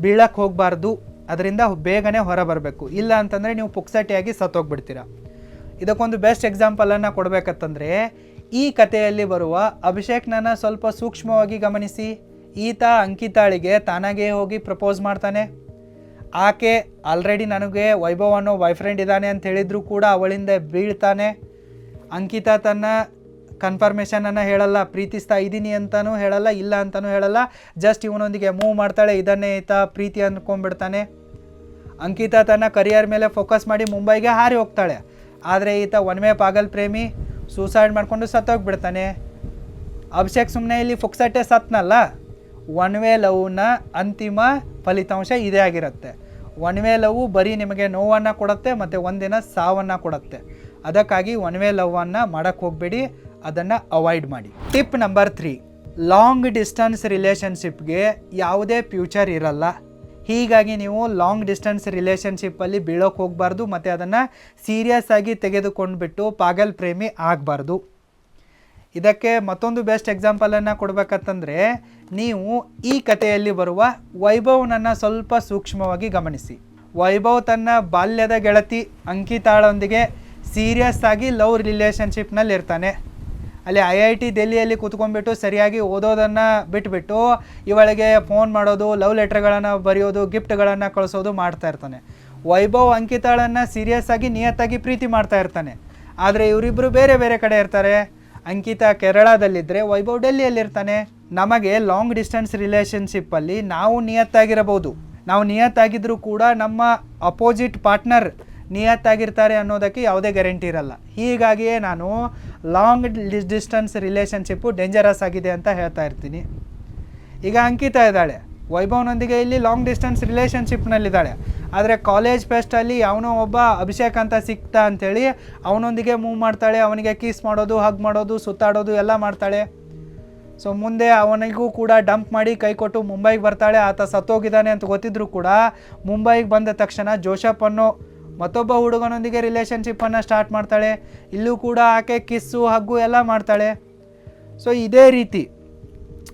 ಬೀಳಕ್ಕೆ ಹೋಗಬಾರ್ದು, ಅದರಿಂದ ಬೇಗನೆ ಹೊರ ಬರಬೇಕು. ಇಲ್ಲ ಅಂತಂದರೆ ನೀವು ಪುಕ್ಸಟಿಯಾಗಿ ಸತ್ತೋಗ್ಬಿಡ್ತೀರ. ಇದಕ್ಕೊಂದು ಬೆಸ್ಟ್ ಎಕ್ಸಾಂಪಲನ್ನು ಕೊಡಬೇಕಂತಂದರೆ ಈ ಕಥೆಯಲ್ಲಿ ಬರುವ ಅಭಿಷೇಕ್ನನ್ನು ಸ್ವಲ್ಪ ಸೂಕ್ಷ್ಮವಾಗಿ ಗಮನಿಸಿ. ಈತ ಅಂಕಿತಾಳಿಗೆ ತಾನಾಗೇ ಹೋಗಿ ಪ್ರಪೋಸ್ ಮಾಡ್ತಾನೆ. ಆಕೆ ಆಲ್ರೆಡಿ ನನಗೆ ವೈಭವ್ ಅನ್ನೋ ಬಾಯ್ ಫ್ರೆಂಡ್ ಇದ್ದಾನೆ ಅಂತ ಹೇಳಿದ್ರು ಕೂಡ ಅವಳಿಂದ ಬೀಳ್ತಾನೆ. ಅಂಕಿತಾ ತನ್ನ ಕನ್ಫರ್ಮೇಷನನ್ನು ಹೇಳಲ್ಲ, ಪ್ರೀತಿಸ್ತಾ ಇದ್ದೀನಿ ಅಂತಲೂ ಹೇಳಲ್ಲ, ಇಲ್ಲ ಅಂತಲೂ ಹೇಳಲ್ಲ. ಜಸ್ಟ್ ಇವನೊಂದಿಗೆ ಮೂವ್ ಮಾಡ್ತಾಳೆ, ಇದನ್ನೇ ಈತ ಪ್ರೀತಿ ಅಂದ್ಕೊಂಡ್ಬಿಡ್ತಾನೆ. ಅಂಕಿತಾ ತನ್ನ ಕರಿಯರ್ ಮೇಲೆ ಫೋಕಸ್ ಮಾಡಿ ಮುಂಬೈಗೆ ಹಾರಿ ಹೋಗ್ತಾಳೆ. ಆದರೆ ಈತ ಒನ್ಮೆ ಪಾಗಲ್ ಪ್ರೇಮಿ ಸೂಸೈಡ್ ಮಾಡಿಕೊಂಡು ಸತ್ತೋಗ್ಬಿಡ್ತಾನೆ. ಅಭಿಷೇಕ್ ಸುಮ್ಮನೆ ಇಲ್ಲಿ ಫುಕ್ಸಟ್ಟೆ ಸತ್ನಲ್ಲ. ಒನ್ ವೇ ಲವ್ನ ಅಂತಿಮ ಫಲಿತಾಂಶ ಇದೇ ಆಗಿರುತ್ತೆ. ಒನ್ ವೇ ಲವ್ ಬರೀ ನಿಮಗೆ ನೋವನ್ನು ಕೊಡುತ್ತೆ ಮತ್ತು ಒಂದಿನ ಸಾವನ್ನು ಕೊಡುತ್ತೆ. ಅದಕ್ಕಾಗಿ ಒನ್ ವೇ ಲವ್ವನ್ನು ಮಾಡೋಕ್ಕೆ ಹೋಗಬೇಡಿ, ಅದನ್ನು ಅವಾಯ್ಡ್ ಮಾಡಿ. ಟಿಪ್ ನಂಬರ್ 3, ಲಾಂಗ್ ಡಿಸ್ಟೆನ್ಸ್ ರಿಲೇಷನ್ಶಿಪ್ಗೆ ಯಾವುದೇ ಫ್ಯೂಚರ್ ಇರಲ್ಲ. ಹೀಗಾಗಿ ನೀವು ಲಾಂಗ್ ಡಿಸ್ಟೆನ್ಸ್ ರಿಲೇಷನ್ಶಿಪ್ಪಲ್ಲಿ ಬೀಳೋಕ್ಕೆ ಹೋಗಬಾರ್ದು ಮತ್ತು ಅದನ್ನು ಸೀರಿಯಸ್ ಆಗಿ ತೆಗೆದುಕೊಂಡ್ಬಿಟ್ಟು ಪಾಗಲ್ ಪ್ರೇಮಿ ಆಗಬಾರ್ದು. ಇದಕ್ಕೆ ಮತ್ತೊಂದು ಬೆಸ್ಟ್ ಎಕ್ಸಾಂಪಲನ್ನು ಕೊಡಬೇಕಂತಂದರೆ, ನೀವು ಈ ಕಥೆಯಲ್ಲಿ ಬರುವ ವೈಭವ್ನನ್ನು ಸ್ವಲ್ಪ ಸೂಕ್ಷ್ಮವಾಗಿ ಗಮನಿಸಿ. ವೈಭವ್ ತನ್ನ ಬಾಲ್ಯದ ಗೆಳತಿ ಅಂಕಿತಾಳೊಂದಿಗೆ ಸೀರಿಯಸ್ ಆಗಿ ಲವ್ ರಿಲೇಷನ್ಶಿಪ್ನಲ್ಲಿ ಇರ್ತಾನೆ. ಅಲ್ಲಿ IIT ದೆಹಲಿಯಲ್ಲಿ ಕೂತ್ಕೊಂಡ್ಬಿಟ್ಟು ಸರಿಯಾಗಿ ಓದೋದನ್ನು ಬಿಟ್ಬಿಟ್ಟು ಇವಳಿಗೆ ಫೋನ್ ಮಾಡೋದು, ಲವ್ ಲೆಟರ್ಗಳನ್ನು ಬರೆಯೋದು, ಗಿಫ್ಟ್ಗಳನ್ನು ಕಳಿಸೋದು ಮಾಡ್ತಾ ಇರ್ತಾನೆ. ವೈಭವ್ ಅಂಕಿತಾಳನ್ನು ಸೀರಿಯಸ್ ಆಗಿ ನಿಯತ್ತಾಗಿ ಪ್ರೀತಿ ಮಾಡ್ತಾ ಇರ್ತಾನೆ. ಆದರೆ ಇವರಿಬ್ಬರು ಬೇರೆ ಬೇರೆ ಕಡೆ ಇರ್ತಾರೆ. ಅಂಕಿತಾ ಕೇರಳದಲ್ಲಿದ್ದರೆ ವೈಭವ್ ಡೆಲ್ಲಿಯಲ್ಲಿರ್ತಾನೆ. ನಮಗೆ ಲಾಂಗ್ ಡಿಸ್ಟೆನ್ಸ್ ರಿಲೇಷನ್ಶಿಪ್ಪಲ್ಲಿ ನಾವು ನಿಯತ್ತಾಗಿರಬಹುದು, ನಾವು ನಿಯತ್ತಾಗಿದ್ದರೂ ಕೂಡ ನಮ್ಮ ಅಪೋಸಿಟ್ ಪಾರ್ಟ್ನರ್ ನಿಯತ್ತಾಗಿರ್ತಾರೆ ಅನ್ನೋದಕ್ಕೆ ಯಾವುದೇ ಗ್ಯಾರಂಟಿ ಇರಲ್ಲ. ಹೀಗಾಗಿಯೇ ನಾನು ಲಾಂಗ್ ಡಿಸ್ಟೆನ್ಸ್ ರಿಲೇಷನ್ಶಿಪ್ಪು ಡೇಂಜರಸ್ ಆಗಿದೆ ಅಂತ ಹೇಳ್ತಾ ಇರ್ತೀನಿ. ಈಗ ಅಂಕಿತಾ ಇದ್ದಾಳೆ, ವೈಭವ್ನೊಂದಿಗೆ ಇಲ್ಲಿ ಲಾಂಗ್ ಡಿಸ್ಟೆನ್ಸ್ ರಿಲೇಷನ್ಶಿಪ್ನಲ್ಲಿದ್ದಾಳೆ. ಆದರೆ ಕಾಲೇಜ್ ಫೆಸ್ಟಲ್ಲಿ ಅವನೋ ಒಬ್ಬ ಅಭಿಷೇಕ್ ಅಂತ ಸಿಕ್ತಾ ಅಂಥೇಳಿ ಅವನೊಂದಿಗೆ ಮೂವ್ ಮಾಡ್ತಾಳೆ, ಅವನಿಗೆ ಕಿಸ್ ಮಾಡೋದು, ಹಗ್ ಮಾಡೋದು, ಸುತ್ತಾಡೋದು ಎಲ್ಲ ಮಾಡ್ತಾಳೆ. ಸೊ ಮುಂದೆ ಅವನಿಗೂ ಕೂಡ ಡಂಪ್ ಮಾಡಿ ಕೈ ಕೊಟ್ಟು ಮುಂಬೈಗೆ ಬರ್ತಾಳೆ. ಆತ ಸತ್ತೋಗಿದ್ದಾನೆ ಅಂತ ಗೊತ್ತಿದ್ರೂ ಕೂಡ ಮುಂಬೈಗೆ ಬಂದ ತಕ್ಷಣ ಜೋಸೆಫ್ ಅನ್ನೋ ಮತ್ತೊಬ್ಬ ಹುಡುಗನೊಂದಿಗೆ ರಿಲೇಷನ್ಶಿಪ್ಪನ್ನು ಸ್ಟಾರ್ಟ್ ಮಾಡ್ತಾಳೆ. ಇಲ್ಲೂ ಕೂಡ ಆಕೆ ಕಿಸ್ಸು ಹಗ್ಗು ಎಲ್ಲ ಮಾಡ್ತಾಳೆ. ಸೊ ಇದೇ ರೀತಿ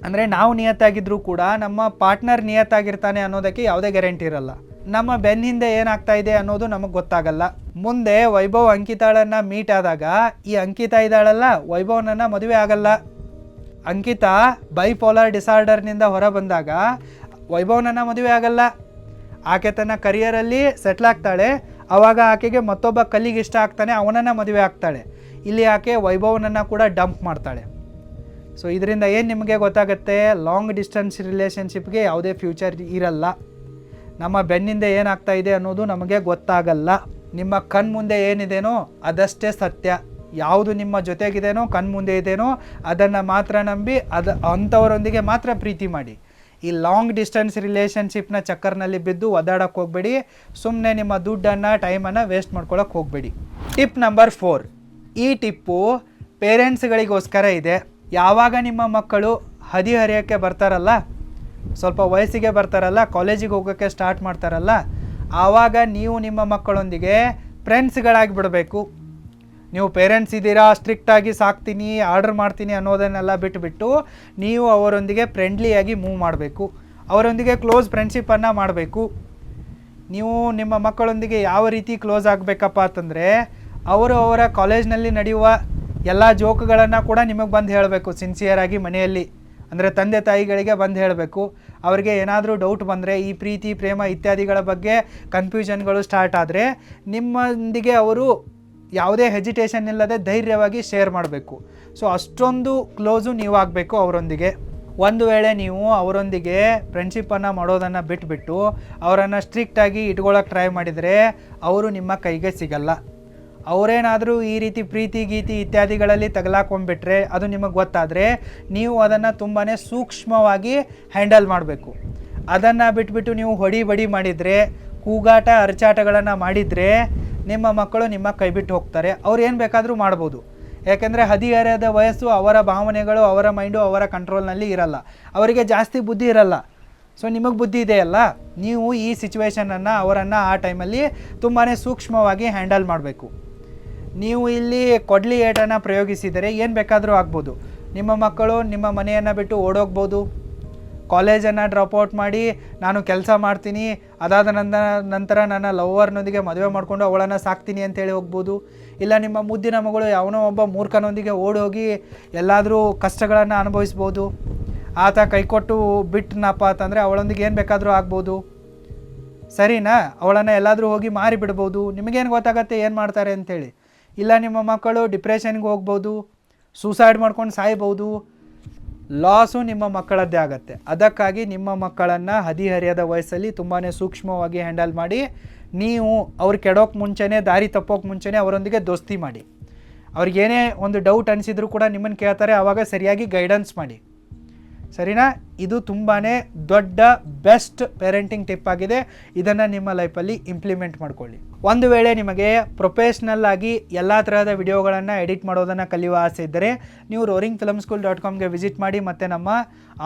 ಅಂದರೆ ನಾವು ನಿಯತ್ತಾಗಿದ್ದರೂ ಕೂಡ ನಮ್ಮ ಪಾರ್ಟ್ನರ್ ನಿಯತ್ತಾಗಿರ್ತಾನೆ ಅನ್ನೋದಕ್ಕೆ ಯಾವುದೇ ಗ್ಯಾರಂಟಿ ಇರಲ್ಲ. ನಮ್ಮ ಬೆನ್ನ ಹಿಂದೆ ಏನಾಗ್ತಾ ಇದೆ ಅನ್ನೋದು ನಮಗೆ ಗೊತ್ತಾಗಲ್ಲ. ಮುಂದೆ ವೈಭವ್ ಅಂಕಿತಾಳನ್ನು ಮೀಟ್ ಆದಾಗ ಈ ಅಂಕಿತಾ ಇದ್ದಾಳಲ್ಲ, ವೈಭವ್ನನ್ನು ಮದುವೆ ಆಗಲ್ಲ. ಅಂಕಿತಾ ಬೈಪೋಲಾರ್ ಡಿಸಾರ್ಡರ್ನಿಂದ ಹೊರ ಬಂದಾಗ ವೈಭವ್ನನ್ನು ಮದುವೆ ಆಗಲ್ಲ. ಆಕೆ ತನ್ನ ಕರಿಯರಲ್ಲಿ ಸೆಟ್ಲ್ ಆಗ್ತಾಳೆ. ಆವಾಗ ಆಕೆಗೆ ಮತ್ತೊಬ್ಬ ಕಲ್ಲಿಗೆ ಇಷ್ಟ ಆಗ್ತಾನೆ, ಅವನನ್ನು ಮದುವೆ ಆಗ್ತಾಳೆ. ಇಲ್ಲಿ ಆಕೆ ವೈಭವನನ್ನು ಕೂಡ ಡಂಪ್ ಮಾಡ್ತಾಳೆ. ಸೊ ಇದರಿಂದ ಏನು ನಿಮಗೆ ಗೊತ್ತಾಗುತ್ತೆ? ಲಾಂಗ್ ಡಿಸ್ಟೆನ್ಸ್ ರಿಲೇಷನ್ಶಿಪ್ಗೆ ಯಾವುದೇ ಫ್ಯೂಚರ್ ಇರಲ್ಲ. ನಮ್ಮ ಬೆನ್ನಿಂದ ಏನಾಗ್ತಾ ಇದೆ ಅನ್ನೋದು ನಮಗೆ ಗೊತ್ತಾಗಲ್ಲ. ನಿಮ್ಮ ಕಣ್ಮುಂದೆ ಏನಿದೆನೋ ಅದಷ್ಟೇ ಸತ್ಯ. ಯಾವುದು ನಿಮ್ಮ ಜೊತೆಗಿದೆನೋ ಕಣ್ಮುಂದೆ ಇದೆನೋ ಅದನ್ನು ಮಾತ್ರ ನಂಬಿ ಅಂಥವರೊಂದಿಗೆ ಮಾತ್ರ ಪ್ರೀತಿ ಮಾಡಿ. ಈ ಲಾಂಗ್ ಡಿಸ್ಟೆನ್ಸ್ ರಿಲೇಷನ್ಶಿಪ್ನ ಚಕ್ಕರ್ನಲ್ಲಿ ಬಿದ್ದು ಒದ್ದಾಡೋಕ್ಕೆ ಹೋಗಬೇಡಿ. ಸುಮ್ಮನೆ ನಿಮ್ಮ ದುಡ್ಡನ್ನು ಟೈಮನ್ನು ವೇಸ್ಟ್ ಮಾಡ್ಕೊಳ್ಳೋಕೆ ಹೋಗಬೇಡಿ. ಟಿಪ್ ನಂಬರ್ 4, ಈ ಟಿಪ್ಪು ಪೇರೆಂಟ್ಸ್ಗಳಿಗೋಸ್ಕರ ಇದೆ. ಯಾವಾಗ ನಿಮ್ಮ ಮಕ್ಕಳು ಹದಿಹರೆಯೋಕ್ಕೆ ಬರ್ತಾರಲ್ಲ, ಸ್ವಲ್ಪ ವಯಸ್ಸಿಗೆ ಬರ್ತಾರಲ್ಲ, ಕಾಲೇಜಿಗೆ ಹೋಗೋಕ್ಕೆ ಸ್ಟಾರ್ಟ್ ಮಾಡ್ತಾರಲ್ಲ, ಆವಾಗ ನೀವು ನಿಮ್ಮ ಮಕ್ಕಳೊಂದಿಗೆ ಫ್ರೆಂಡ್ಸ್ಗಳಾಗಿ ಬಿಡಬೇಕು. ನೀವು ಪೇರೆಂಟ್ಸ್ ಇದ್ದೀರಾ, ಸ್ಟ್ರಿಕ್ಟಾಗಿ ಸಾಕ್ತೀನಿ, ಆರ್ಡರ್ ಮಾಡ್ತೀನಿ ಅನ್ನೋದನ್ನೆಲ್ಲ ಬಿಟ್ಟುಬಿಟ್ಟು ನೀವು ಅವರೊಂದಿಗೆ ಫ್ರೆಂಡ್ಲಿಯಾಗಿ ಮೂವ್ ಮಾಡಬೇಕು. ಅವರೊಂದಿಗೆ ಕ್ಲೋಸ್ ಫ್ರೆಂಡ್ಶಿಪ್ಪನ್ನು ಮಾಡಬೇಕು. ನೀವು ನಿಮ್ಮ ಮಕ್ಕಳೊಂದಿಗೆ ಯಾವ ರೀತಿ ಕ್ಲೋಸ್ ಆಗಬೇಕಪ್ಪ ಅಂತಂದರೆ, ಅವರು ಅವರ ಕಾಲೇಜ್ನಲ್ಲಿ ನಡೆಯುವ ಎಲ್ಲ ಜೋಕ್ಗಳನ್ನು ಕೂಡ ನಿಮಗೆ ಬಂದು ಹೇಳಬೇಕು. ಸಿನ್ಸಿಯರಾಗಿ ಮನೆಯಲ್ಲಿ ಅಂದರೆ ತಂದೆ ತಾಯಿಗಳಿಗೆ ಬಂದು ಹೇಳಬೇಕು. ಅವರಿಗೆ ಏನಾದರೂ ಡೌಟ್ ಬಂದರೆ, ಈ ಪ್ರೀತಿ ಪ್ರೇಮ ಇತ್ಯಾದಿಗಳ ಬಗ್ಗೆ ಕನ್ಫ್ಯೂಷನ್ಗಳು ಸ್ಟಾರ್ಟ್ ಆದರೆ ನಿಮ್ಮೊಂದಿಗೆ ಅವರು ಯಾವುದೇ ಹೆಜಿಟೇಷನ್ ಇಲ್ಲದೆ ಧೈರ್ಯವಾಗಿ ಶೇರ್ ಮಾಡಬೇಕು. ಸೊ ಅಷ್ಟೊಂದು ಕ್ಲೋಸು ನೀವು ಆಗಬೇಕು ಅವರೊಂದಿಗೆ. ಒಂದು ವೇಳೆ ನೀವು ಅವರೊಂದಿಗೆ ಫ್ರೆಂಡ್ಶಿಪ್ಪನ್ನು ಮಾಡೋದನ್ನು ಬಿಟ್ಬಿಟ್ಟು ಅವರನ್ನು ಸ್ಟ್ರಿಕ್ಟಾಗಿ ಇಟ್ಕೊಳ್ಳೋಕೆ ಟ್ರೈ ಮಾಡಿದರೆ ಅವರು ನಿಮ್ಮ ಕೈಗೆ ಸಿಗಲ್ಲ. ಅವರೇನಾದರೂ ಈ ರೀತಿ ಪ್ರೀತಿ ಗೀತಿ ಇತ್ಯಾದಿಗಳಲ್ಲಿ ತಗಲಾಕೊಂಡ್ಬಿಟ್ರೆ, ಅದು ನಿಮಗೆ ಗೊತ್ತಾದರೆ ನೀವು ಅದನ್ನು ತುಂಬಾ ಸೂಕ್ಷ್ಮವಾಗಿ ಹ್ಯಾಂಡಲ್ ಮಾಡಬೇಕು. ಅದನ್ನು ಬಿಟ್ಬಿಟ್ಟು ನೀವು ಹೊಡಿ ಬಡಿ ಮಾಡಿದರೆ, ಕೂಗಾಟ ಅರಚಾಟಗಳನ್ನು ಮಾಡಿದರೆ ನಿಮ್ಮ ಮಕ್ಕಳು ನಿಮ್ಮ ಕೈ ಬಿಟ್ಟು ಹೋಗ್ತಾರೆ. ಅವ್ರು ಏನು ಬೇಕಾದರೂ ಮಾಡ್ಬೋದು. ಯಾಕೆಂದರೆ ಹದಿಹರೆಯದ ವಯಸ್ಸು, ಅವರ ಭಾವನೆಗಳು, ಅವರ ಮೈಂಡು ಅವರ ಕಂಟ್ರೋಲ್ನಲ್ಲಿ ಇರಲ್ಲ. ಅವರಿಗೆ ಜಾಸ್ತಿ ಬುದ್ಧಿ ಇರಲ್ಲ. ಸೊ ನಿಮಗೆ ಬುದ್ಧಿ ಇದೆಯಲ್ಲ, ನೀವು ಈ ಸಿಚುವೇಷನನ್ನು ಅವರನ್ನು ಆ ಟೈಮಲ್ಲಿ ತುಂಬಾ ಸೂಕ್ಷ್ಮವಾಗಿ ಹ್ಯಾಂಡಲ್ ಮಾಡಬೇಕು. ನೀವು ಇಲ್ಲಿ ಕೊಡ್ಲಿ ಏಟನ್ನು ಪ್ರಯೋಗಿಸಿದರೆ ಏನು ಬೇಕಾದರೂ ಆಗ್ಬೋದು. ನಿಮ್ಮ ಮಕ್ಕಳು ನಿಮ್ಮ ಮನೆಯನ್ನು ಬಿಟ್ಟು ಓಡೋಗ್ಬೋದು. ಕಾಲೇಜನ್ನು ಡ್ರಾಪ್ಔಟ್ ಮಾಡಿ ನಾನು ಕೆಲಸ ಮಾಡ್ತೀನಿ, ಅದಾದ ನಂತರ ನನ್ನ ಲವ್ವರ್ನೊಂದಿಗೆ ಮದುವೆ ಮಾಡಿಕೊಂಡು ಅವಳನ್ನು ಸಾಕ್ತೀನಿ ಅಂತೇಳಿ ಹೋಗ್ಬೋದು. ಇಲ್ಲ ನಿಮ್ಮ ಮುದ್ದಿನ ಮಗಳು ಯಾವನೋ ಒಬ್ಬ ಮೂರ್ಖನೊಂದಿಗೆ ಓಡೋಗಿ ಎಲ್ಲಾದರೂ ಕಷ್ಟಗಳನ್ನು ಅನುಭವಿಸ್ಬೋದು. ಆತ ಕೈಕೊಟ್ಟು ಬಿಟ್ಟನಪ್ಪ ಅಂತಂದರೆ ಅವಳೊಂದಿಗೆ ಏನು ಬೇಕಾದರೂ ಆಗ್ಬೋದು. ಸರಿನಾ? ಅವಳನ್ನು ಎಲ್ಲಾದರೂ ಹೋಗಿ ಮಾರಿ ಬಿಡ್ಬೋದು. ನಿಮಗೇನು ಗೊತ್ತಾಗತ್ತೆ ಏನು ಮಾಡ್ತಾರೆ ಅಂಥೇಳಿ. ಇಲ್ಲ ನಿಮ್ಮ ಮಕ್ಕಳು ಡಿಪ್ರೆಷನ್ಗೆ ಹೋಗ್ಬೋದು, ಸೂಸೈಡ್ ಮಾಡ್ಕೊಂಡು ಸಾಯ್ಬೋದು. ಲಾಸು ನಿಮ್ಮ ಮಕ್ಕಳದ್ದೇ ಆಗುತ್ತೆ. ಅದಕ್ಕಾಗಿ ನಿಮ್ಮ ಮಕ್ಕಳನ್ನು ಹದಿಹರೆಯದ ವಯಸ್ಸಲ್ಲಿ ತುಂಬಾ ಸೂಕ್ಷ್ಮವಾಗಿ ಹ್ಯಾಂಡಲ್ ಮಾಡಿ. ನೀವು ಅವ್ರು ಕೆಡೋಕ್ಕೆ ಮುಂಚೆನೇ, ದಾರಿ ತಪ್ಪೋಕ್ಕೆ ಮುಂಚೆನೇ ಅವರೊಂದಿಗೆ ದೋಸ್ತಿ ಮಾಡಿ. ಅವ್ರಿಗೇನೇ ಒಂದು ಡೌಟ್ ಅನಿಸಿದ್ರು ಕೂಡ ನಿಮ್ಮನ್ನು ಕೇಳ್ತಾರೆ, ಆವಾಗ ಸರಿಯಾಗಿ ಗೈಡೆನ್ಸ್ ಮಾಡಿ. ಸರಿನಾ? ಇದು ತುಂಬಾ ದೊಡ್ಡ ಬೆಸ್ಟ್ ಪೇರೆಂಟಿಂಗ್ ಟಿಪ್ ಆಗಿದೆ. ಇದನ್ನು ನಿಮ್ಮ ಲೈಫಲ್ಲಿ ಇಂಪ್ಲಿಮೆಂಟ್ ಮಾಡ್ಕೊಳ್ಳಿ. ಒಂದು ವೇಳೆ ನಿಮಗೆ ಪ್ರೊಫೆಷ್ನಲ್ ಆಗಿ ಎಲ್ಲ ತರಹದ ವಿಡಿಯೋಗಳನ್ನು ಎಡಿಟ್ ಮಾಡೋದನ್ನು ಕಲಿಯುವ ಆಸೆ ಇದ್ದರೆ ನೀವು roaringfilmschool.comಗೆ ವಿಸಿಟ್ ಮಾಡಿ. ಮತ್ತು ನಮ್ಮ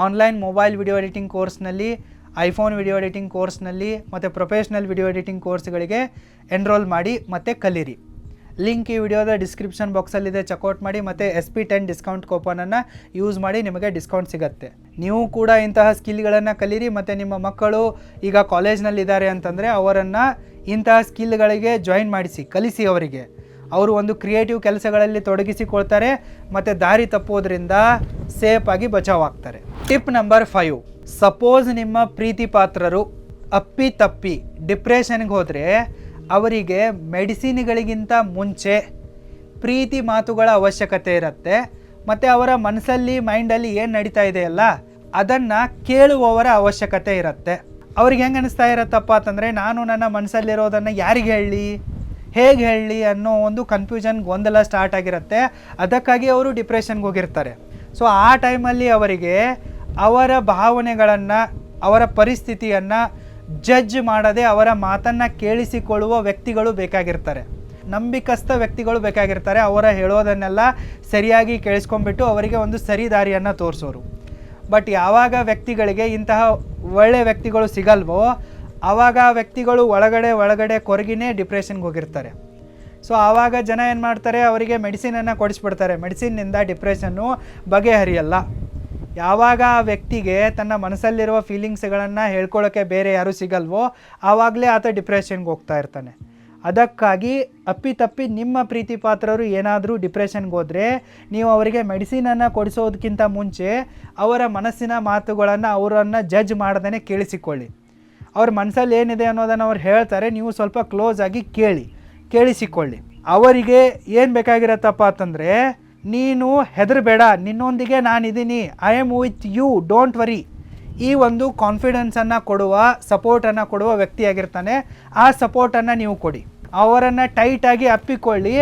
ಆನ್ಲೈನ್ ಮೊಬೈಲ್ ವಿಡಿಯೋ ಎಡಿಟಿಂಗ್ ಕೋರ್ಸ್ನಲ್ಲಿ, ಐಫೋನ್ ವಿಡಿಯೋ ಎಡಿಟಿಂಗ್ ಕೋರ್ಸ್ನಲ್ಲಿ ಮತ್ತು ಪ್ರೊಫೆಷ್ನಲ್ ವಿಡಿಯೋ ಎಡಿಟಿಂಗ್ ಕೋರ್ಸ್ಗಳಿಗೆ ಎನ್ರೋಲ್ ಮಾಡಿ ಮತ್ತು ಕಲೀರಿ. ಲಿಂಕ್ ಈ ವಿಡಿಯೋದ ಡಿಸ್ಕ್ರಿಪ್ಷನ್ ಬಾಕ್ಸಲ್ಲಿದೆ, ಚೆಕ್ಔಟ್ ಮಾಡಿ. ಮತ್ತು SP10 ಡಿಸ್ಕೌಂಟ್ ಕೂಪನನ್ನು ಯೂಸ್ ಮಾಡಿ, ನಿಮಗೆ ಡಿಸ್ಕೌಂಟ್ ಸಿಗುತ್ತೆ. ನೀವು ಕೂಡ ಇಂತಹ ಸ್ಕಿಲ್ಗಳನ್ನು ಕಲೀರಿ. ಮತ್ತು ನಿಮ್ಮ ಮಕ್ಕಳು ಈಗ ಕಾಲೇಜ್ನಲ್ಲಿದ್ದಾರೆ ಅಂತಂದರೆ ಅವರನ್ನು ಇಂತಹ ಸ್ಕಿಲ್ಗಳಿಗೆ ಜಾಯಿನ್ ಮಾಡಿಸಿ, ಕಲಿಸಿ. ಅವರಿಗೆ ಅವರು ಒಂದು ಕ್ರಿಯೇಟಿವ್ ಕೆಲಸಗಳಲ್ಲಿ ತೊಡಗಿಸಿಕೊಳ್ತಾರೆ ಮತ್ತು ದಾರಿ ತಪ್ಪೋದ್ರಿಂದ ಸೇಫಾಗಿ ಬಚಾವಾಗ್ತಾರೆ. ಟಿಪ್ ನಂಬರ್ 5, ಸಪೋಸ್ ನಿಮ್ಮ ಪ್ರೀತಿ ಪಾತ್ರರು ಅಪ್ಪಿತಪ್ಪಿ ಡಿಪ್ರೆಷನ್ಗೆ ಹೋದರೆ ಅವರಿಗೆ ಮೆಡಿಸಿನ್ಗಳಿಗಿಂತ ಮುಂಚೆ ಪ್ರೀತಿ ಮಾತುಗಳ ಅವಶ್ಯಕತೆ ಇರುತ್ತೆ. ಮತ್ತು ಅವರ ಮನಸ್ಸಲ್ಲಿ, ಮೈಂಡಲ್ಲಿ ಏನು ನಡೀತಾ ಇದೆಯಲ್ಲ ಅದನ್ನು ಕೇಳುವವರ ಅವಶ್ಯಕತೆ ಇರುತ್ತೆ. ಅವ್ರಿಗೆ ಹೆಂಗೆ ಅನಿಸ್ತಾ ಇರತ್ತಪ್ಪ ಅಂತಂದರೆ, ನಾನು ನನ್ನ ಮನಸ್ಸಲ್ಲಿರೋದನ್ನು ಯಾರಿಗೆ ಹೇಳಲಿ, ಹೇಗೆ ಹೇಳಲಿ ಅನ್ನೋ ಒಂದು ಕನ್ಫ್ಯೂಷನ್, ಗೊಂದಲ ಸ್ಟಾರ್ಟ್ ಆಗಿರುತ್ತೆ. ಅದಕ್ಕಾಗಿ ಅವರು ಡಿಪ್ರೆಷನ್ಗೆ ಹೋಗಿರ್ತಾರೆ. ಸೊ ಆ ಟೈಮಲ್ಲಿ ಅವರಿಗೆ ಅವರ ಭಾವನೆಗಳನ್ನು, ಅವರ ಪರಿಸ್ಥಿತಿಯನ್ನು ಜಡ್ಜ್ ಮಾಡದೆ ಅವರ ಮಾತನ್ನು ಕೇಳಿಸಿಕೊಳ್ಳುವ ವ್ಯಕ್ತಿಗಳು ಬೇಕಾಗಿರ್ತಾರೆ. ನಂಬಿಕಸ್ಥ ವ್ಯಕ್ತಿಗಳು ಬೇಕಾಗಿರ್ತಾರೆ. ಅವರ ಹೇಳೋದನ್ನೆಲ್ಲ ಸರಿಯಾಗಿ ಕೇಳಿಸ್ಕೊಂಡ್ಬಿಟ್ಟು ಅವರಿಗೆ ಒಂದು ಸರಿ ದಾರಿಯನ್ನು ತೋರಿಸೋರು. ಬಟ್ ಯಾವಾಗ ವ್ಯಕ್ತಿಗಳಿಗೆ ಇಂತಹ ಒಳ್ಳೆಯ ವ್ಯಕ್ತಿಗಳು ಸಿಗಲ್ವೋ ಆವಾಗ ಆ ವ್ಯಕ್ತಿಗಳು ಒಳಗಡೆ ಕೊರಗಿನೇ ಡಿಪ್ರೆಷನ್ಗೆ ಹೋಗಿರ್ತಾರೆ. ಸೊ ಆವಾಗ ಜನ ಏನು ಮಾಡ್ತಾರೆ, ಅವರಿಗೆ ಮೆಡಿಸಿನನ್ನು ಕೊಡಿಸ್ಬಿಡ್ತಾರೆ. ಮೆಡಿಸಿನ್ನಿಂದ ಡಿಪ್ರೆಷನ್ನು ಬಗೆಹರಿಯಲ್ಲ. ಯಾವಾಗ ಆ ವ್ಯಕ್ತಿಗೆ ತನ್ನ ಮನಸ್ಸಲ್ಲಿರುವ ಫೀಲಿಂಗ್ಸ್ಗಳನ್ನು ಹೇಳ್ಕೊಳ್ಳೋಕ್ಕೆ ಬೇರೆ ಯಾರೂ ಸಿಗಲ್ವೋ ಆವಾಗಲೇ ಆತ ಡಿಪ್ರೆಷನ್ಗೆ ಹೋಗ್ತಾ ಇರ್ತಾನೆ. ಅದಕ್ಕಾಗಿ ಅಪ್ಪಿತಪ್ಪಿ ನಿಮ್ಮ ಪ್ರೀತಿ ಪಾತ್ರರು ಏನಾದರೂ ಡಿಪ್ರೆಷನ್ಗೆ ಹೋದರೆ ನೀವು ಅವರಿಗೆ ಮೆಡಿಸಿನನ್ನು ಕೊಡಿಸೋದಕ್ಕಿಂತ ಮುಂಚೆ ಅವರ ಮನಸ್ಸಿನ ಮಾತುಗಳನ್ನು, ಅವರನ್ನು ಜಡ್ಜ್ ಮಾಡ್ದೇ ಕೇಳಿಸಿಕೊಳ್ಳಿ. ಅವ್ರ ಮನಸ್ಸಲ್ಲಿ ಏನಿದೆ ಅನ್ನೋದನ್ನು ಅವ್ರು ಹೇಳ್ತಾರೆ, ನೀವು ಸ್ವಲ್ಪ ಕ್ಲೋಸ್ ಆಗಿ ಕೇಳಿಸಿಕೊಳ್ಳಿ. ಅವರಿಗೆ ಏನು ಬೇಕಾಗಿರತ್ತಪ್ಪ ಅಂತಂದರೆ, ನೀನು ಹೆದರಬೇಡ, ನಿನ್ನೊಂದಿಗೆ ನಾನಿದ್ದೀನಿ, I am with you, don't worry. ಈ ಒಂದು ಕಾನ್ಫಿಡೆನ್ಸನ್ನು ಕೊಡುವ, ಸಪೋರ್ಟನ್ನು ಕೊಡುವ ವ್ಯಕ್ತಿಯಾಗಿರ್ತಾನೆ. ಆ ಸಪೋರ್ಟನ್ನು ನೀವು ಕೊಡಿ. ಅವರನ್ನು ಟೈಟಾಗಿ ಅಪ್ಪಿಕೊಳ್ಳಿ.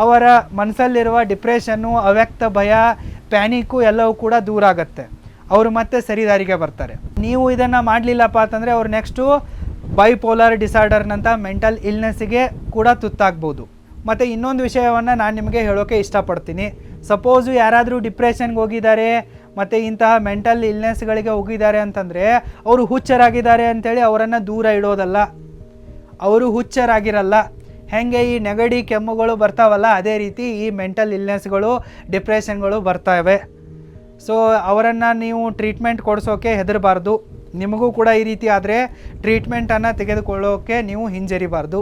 ಅವರ ಮನಸ್ಸಲ್ಲಿರುವ ಡಿಪ್ರೆಷನ್ನು, ಅವ್ಯಕ್ತ ಭಯ, ಪ್ಯಾನಿಕ್ಕು ಎಲ್ಲವೂ ಕೂಡ ದೂರ ಆಗುತ್ತೆ. ಅವರು ಮತ್ತೆ ಸರಿದಾರಿಗೆ ಬರ್ತಾರೆ. ನೀವು ಇದನ್ನು ಮಾಡಲಿಲ್ಲಪ್ಪ ಅಂತಂದರೆ ಅವ್ರು ನೆಕ್ಸ್ಟು ಬೈಪೋಲಾರ್ ಡಿಸಾರ್ಡರ್ನಂಥ ಮೆಂಟಲ್ ಇಲ್ನೆಸ್ಸಿಗೆ ಕೂಡ ತುತ್ತಾಗ್ಬೋದು. ಮತ್ತು ಇನ್ನೊಂದು ವಿಷಯವನ್ನು ನಾನು ನಿಮಗೆ ಹೇಳೋಕ್ಕೆ ಇಷ್ಟಪಡ್ತೀನಿ. ಸಪೋಸು ಯಾರಾದರೂ ಡಿಪ್ರೆಷನ್ಗೆ ಹೋಗಿದ್ದಾರೆ ಮತ್ತು ಇಂತಹ ಮೆಂಟಲ್ ಇಲ್ನೆಸ್ಗಳಿಗೆ ಹೋಗಿದ್ದಾರೆ ಅಂತಂದರೆ ಅವರು ಹುಚ್ಚರಾಗಿದ್ದಾರೆ ಅಂಥೇಳಿ ಅವರನ್ನು ದೂರ ಇಡೋದಲ್ಲ. ಅವರು ಹುಚ್ಚರಾಗಿರಲ್ಲ. ಹೇಗೆ ಈ ನೆಗಡಿ ಕೆಮ್ಮುಗಳು ಬರ್ತಾವಲ್ಲ, ಅದೇ ರೀತಿ ಈ ಮೆಂಟಲ್ ಇಲ್ನೆಸ್ಗಳು, ಡಿಪ್ರೆಷನ್ಗಳು ಬರ್ತಾವೆ. ಸೊ ಅವರನ್ನು ನೀವು ಟ್ರೀಟ್ಮೆಂಟ್ ಕೊಡಿಸೋಕ್ಕೆ ಹೆದರಬಾರ್ದು. ನಿಮಗೂ ಕೂಡ ಈ ರೀತಿ ಆದರೆ ಟ್ರೀಟ್ಮೆಂಟನ್ನು ತೆಗೆದುಕೊಳ್ಳೋಕ್ಕೆ ನೀವು ಹಿಂಜರಿಬಾರ್ದು.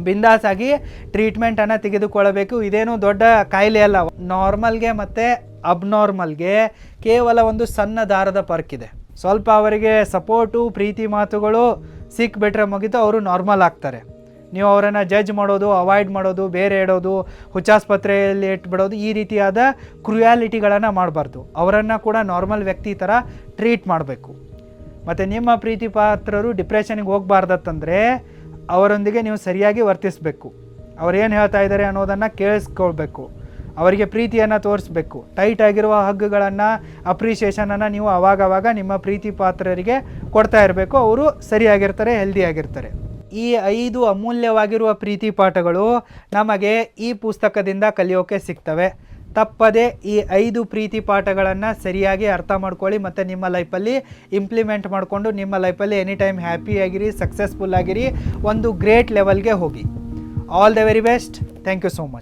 ಬಿಂದಾಸಾಗಿ ಟ್ರೀಟ್ಮೆಂಟನ್ನು ತೆಗೆದುಕೊಳ್ಳಬೇಕು. ಇದೇನು ದೊಡ್ಡ ಕಾಯಿಲೆ ಅಲ್ಲ. ನಾರ್ಮಲ್ಗೆ ಮತ್ತು ಅಬ್ನಾರ್ಮಲ್ಗೆ ಕೇವಲ ಒಂದು ಸಣ್ಣ ದಾರದ ಪರ್ಕಿದೆ. ಸ್ವಲ್ಪ ಅವರಿಗೆ ಸಪೋರ್ಟು, ಪ್ರೀತಿ ಮಾತುಗಳು ಸಿಕ್ಬಿಟ್ರೆ ಮುಗಿತು, ಅವರು ನಾರ್ಮಲ್ ಆಗ್ತಾರೆ. ನೀವು ಅವರನ್ನು ಜಡ್ಜ್ ಮಾಡೋದು, ಅವಾಯ್ಡ್ ಮಾಡೋದು, ಬೇರೆ ಇಡೋದು, ಹುಚ್ಚಾಸ್ಪತ್ರೆಯಲ್ಲಿ ಇಟ್ಬಿಡೋದು, ಈ ರೀತಿಯಾದ ಕ್ರುಯಾಲಿಟಿಗಳನ್ನು ಮಾಡಬಾರ್ದು. ಅವರನ್ನು ಕೂಡ ನಾರ್ಮಲ್ ವ್ಯಕ್ತಿ ಥರ ಟ್ರೀಟ್ ಮಾಡಬೇಕು. ಮತ್ತು ನಿಮ್ಮ ಪ್ರೀತಿ ಪಾತ್ರರು ಡಿಪ್ರೆಷನ್ಗೆ ಹೋಗಬಾರ್ದತ್ತಂದರೆ ಅವರೊಂದಿಗೆ ನೀವು ಸರಿಯಾಗಿ ವರ್ತಿಸಬೇಕು. ಅವರೇನು ಹೇಳ್ತಾ ಇದ್ದಾರೆ ಅನ್ನೋದನ್ನು ಕೇಳಿಸ್ಕೊಳ್ಬೇಕು. ಅವರಿಗೆ ಪ್ರೀತಿಯನ್ನು ತೋರಿಸ್ಬೇಕು. ಟೈಟ್ ಆಗಿರುವ ಹಗ್ಗುಗಳನ್ನು, ಅಪ್ರಿಷಿಯೇಷನನ್ನು ನೀವು ಆವಾಗವಾಗ ನಿಮ್ಮ ಪ್ರೀತಿ ಪಾತ್ರರಿಗೆ ಕೊಡ್ತಾ ಇರಬೇಕು. ಅವರು ಸರಿಯಾಗಿರ್ತಾರೆ, ಹೆಲ್ದಿಯಾಗಿರ್ತಾರೆ. ಈ 5 ಅಮೂಲ್ಯವಾಗಿರುವ ಪ್ರೀತಿ ಪಾಠಗಳು ನಮಗೆ ಈ ಪುಸ್ತಕದಿಂದ ಕಲಿಯೋಕ್ಕೆ ಸಿಗ್ತವೆ. ತಪ್ಪದೆ ಈ 5 ಪ್ರೀತಿ ಪಾಠಗಳನ್ನು ಸರಿಯಾಗಿ ಅರ್ಥ ಮಾಡ್ಕೊಳ್ಳಿ ಮತ್ತು ನಿಮ್ಮ ಲೈಫಲ್ಲಿ ಇಂಪ್ಲಿಮೆಂಟ್ ಮಾಡಿಕೊಂಡು ನಿಮ್ಮ ಲೈಫಲ್ಲಿ ಎನಿ ಟೈಮ್ ಹ್ಯಾಪಿಯಾಗಿರಿ, ಸಕ್ಸಸ್ಫುಲ್ ಆಗಿರಿ, ಒಂದು ಗ್ರೇಟ್ ಲೆವೆಲ್ಗೆ ಹೋಗಿ. All the very best. Thank you so much.